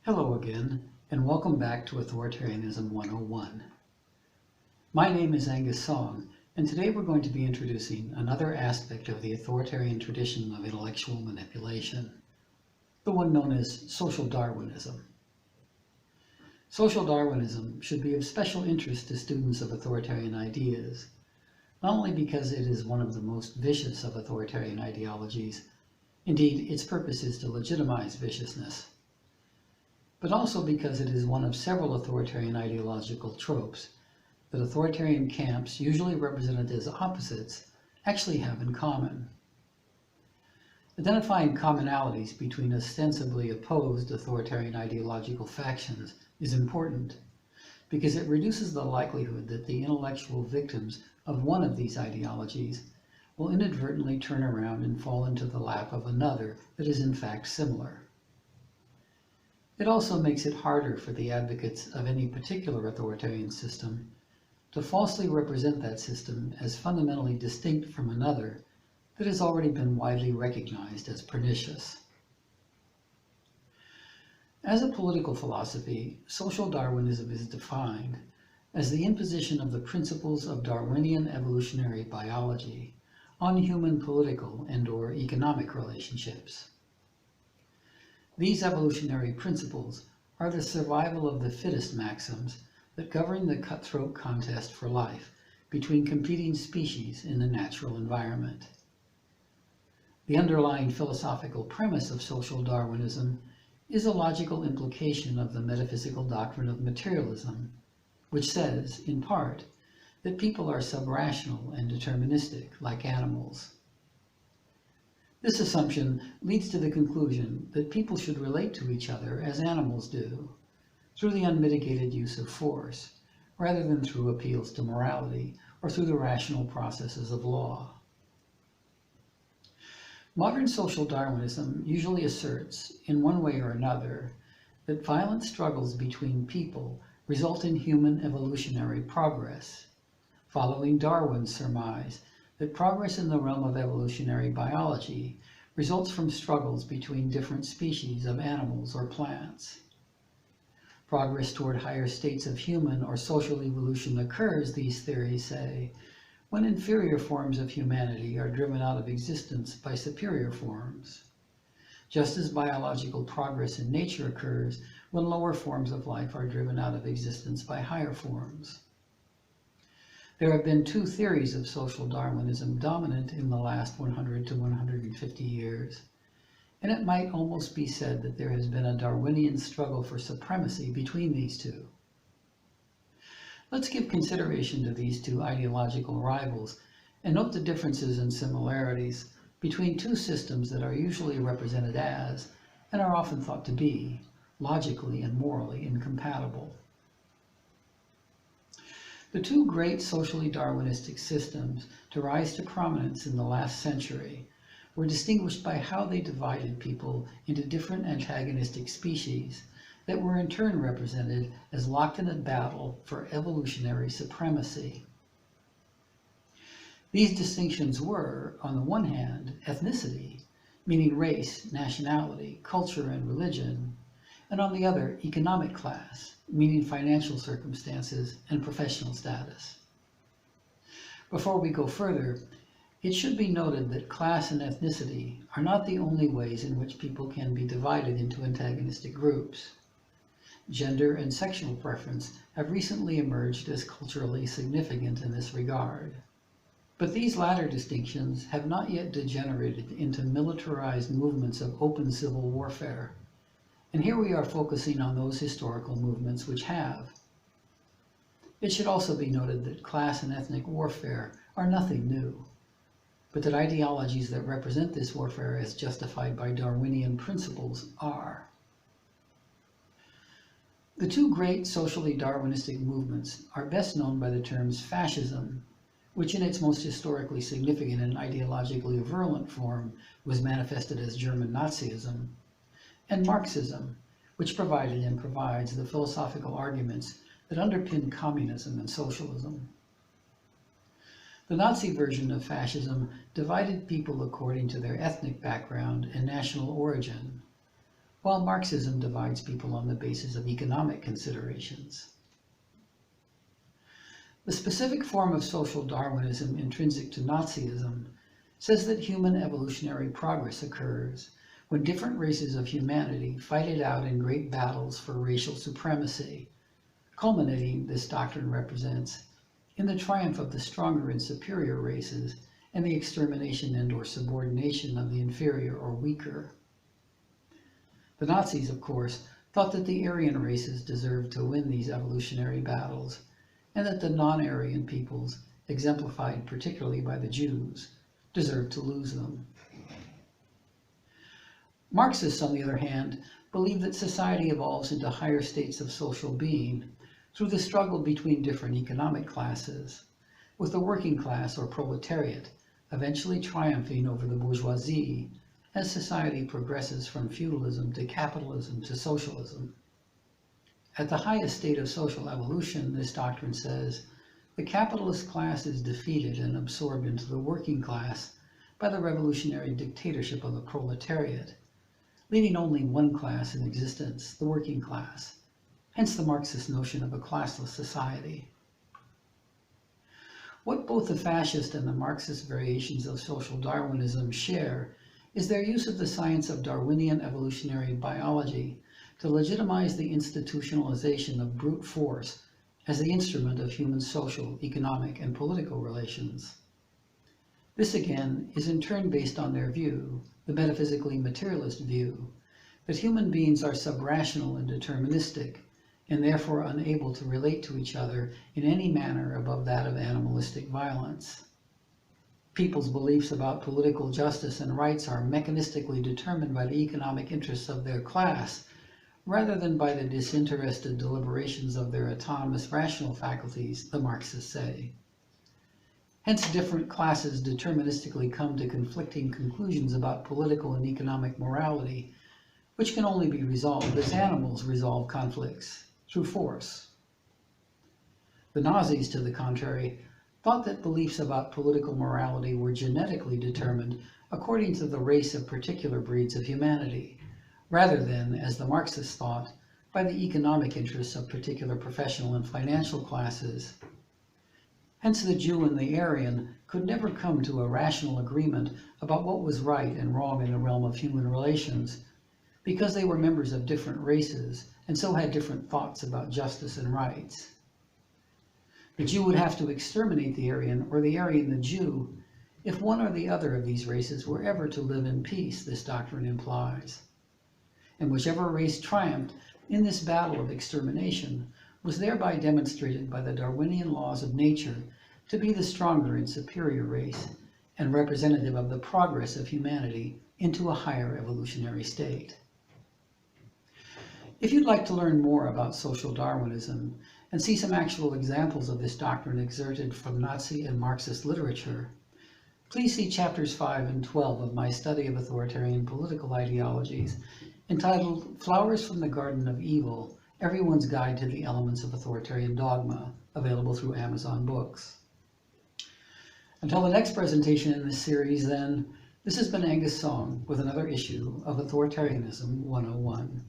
Hello again, and welcome back to Authoritarianism 101. My name is Aengus Song, and today we're going to be introducing another aspect of the authoritarian tradition of intellectual manipulation, the one known as Social Darwinism. Social Darwinism should be of special interest to students of authoritarian ideas, not only because it is one of the most vicious of authoritarian ideologies, indeed its purpose is to legitimize viciousness, but also because it is one of several authoritarian ideological tropes that authoritarian camps, usually represented as opposites, actually have in common. Identifying commonalities between ostensibly opposed authoritarian ideological factions is important because it reduces the likelihood that the intellectual victims of one of these ideologies will inadvertently turn around and fall into the lap of another that is in fact similar. It also makes it harder for the advocates of any particular authoritarian system to falsely represent that system as fundamentally distinct from another that has already been widely recognized as pernicious. As a political philosophy, social Darwinism is defined as the imposition of the principles of Darwinian evolutionary biology on human political and/or economic relationships. These evolutionary principles are the survival of the fittest maxims that govern the cutthroat contest for life between competing species in the natural environment. The underlying philosophical premise of social Darwinism is a logical implication of the metaphysical doctrine of materialism, which says, in part, that people are subrational and deterministic, like animals. This assumption leads to the conclusion that people should relate to each other as animals do, through the unmitigated use of force, rather than through appeals to morality or through the rational processes of law. Modern social Darwinism usually asserts, in one way or another, that violent struggles between people result in human evolutionary progress, following Darwin's surmise that progress in the realm of evolutionary biology results from struggles between different species of animals or plants. Progress toward higher states of human or social evolution occurs, these theories say, when inferior forms of humanity are driven out of existence by superior forms, just as biological progress in nature occurs when lower forms of life are driven out of existence by higher forms. There have been two theories of social Darwinism dominant in the last 100 to 150 years, and it might almost be said that there has been a Darwinian struggle for supremacy between these two. Let's give consideration to these two ideological rivals and note the differences and similarities between two systems that are usually represented as, and are often thought to be, logically and morally incompatible. The two great socially Darwinistic systems to rise to prominence in the last century were distinguished by how they divided people into different antagonistic species that were in turn represented as locked in a battle for evolutionary supremacy. These distinctions were, on the one hand, ethnicity, meaning race, nationality, culture, and religion, and on the other, economic class, meaning financial circumstances and professional status. Before we go further, it should be noted that class and ethnicity are not the only ways in which people can be divided into antagonistic groups. Gender and sexual preference have recently emerged as culturally significant in this regard. But these latter distinctions have not yet degenerated into militarized movements of open civil warfare. And here we are focusing on those historical movements which have. It should also be noted that class and ethnic warfare are nothing new, but that ideologies that represent this warfare as justified by Darwinian principles are. The two great socially Darwinistic movements are best known by the terms fascism, which in its most historically significant and ideologically virulent form was manifested as German Nazism, and Marxism, which provided and provides the philosophical arguments that underpin communism and socialism. The Nazi version of fascism divided people according to their ethnic background and national origin, while Marxism divides people on the basis of economic considerations. The specific form of social Darwinism intrinsic to Nazism says that human evolutionary progress occurs when different races of humanity fight it out in great battles for racial supremacy, culminating, this doctrine represents, in the triumph of the stronger and superior races and the extermination and/or subordination of the inferior or weaker. The Nazis, of course, thought that the Aryan races deserved to win these evolutionary battles, and that the non-Aryan peoples, exemplified particularly by the Jews, deserved to lose them. Marxists, on the other hand, believe that society evolves into higher states of social being through the struggle between different economic classes, with the working class or proletariat eventually triumphing over the bourgeoisie as society progresses from feudalism to capitalism to socialism. At the highest state of social evolution, this doctrine says, the capitalist class is defeated and absorbed into the working class by the revolutionary dictatorship of the proletariat, leaving only one class in existence, the working class, hence the Marxist notion of a classless society. What both the fascist and the Marxist variations of social Darwinism share is their use of the science of Darwinian evolutionary biology to legitimize the institutionalization of brute force as the instrument of human social, economic, and political relations. This again is in turn based on their view, the metaphysically materialist view, that human beings are subrational and deterministic, and therefore unable to relate to each other in any manner above that of animalistic violence. People's beliefs about political justice and rights are mechanistically determined by the economic interests of their class, rather than by the disinterested deliberations of their autonomous rational faculties, the Marxists say. Hence, different classes deterministically come to conflicting conclusions about political and economic morality, which can only be resolved as animals resolve conflicts, through force. The Nazis, to the contrary, thought that beliefs about political morality were genetically determined according to the race of particular breeds of humanity, rather than, as the Marxists thought, by the economic interests of particular professional and financial classes. Hence the Jew and the Aryan could never come to a rational agreement about what was right and wrong in the realm of human relations, because they were members of different races and so had different thoughts about justice and rights. The Jew would have to exterminate the Aryan, or the Aryan the Jew, if one or the other of these races were ever to live in peace, this doctrine implies. And whichever race triumphed in this battle of extermination was thereby demonstrated by the Darwinian laws of nature to be the stronger and superior race, and representative of the progress of humanity into a higher evolutionary state. If you'd like to learn more about social Darwinism and see some actual examples of this doctrine exerted from Nazi and Marxist literature, please see chapters 5 and 12 of my study of authoritarian political ideologies, entitled Flowers from the Garden of Evil, Everyone's Guide to the Elements of Authoritarian Dogma, available through Amazon Books. Until the next presentation in this series, then, this has been Aengus Song with another issue of Authoritarianism 101.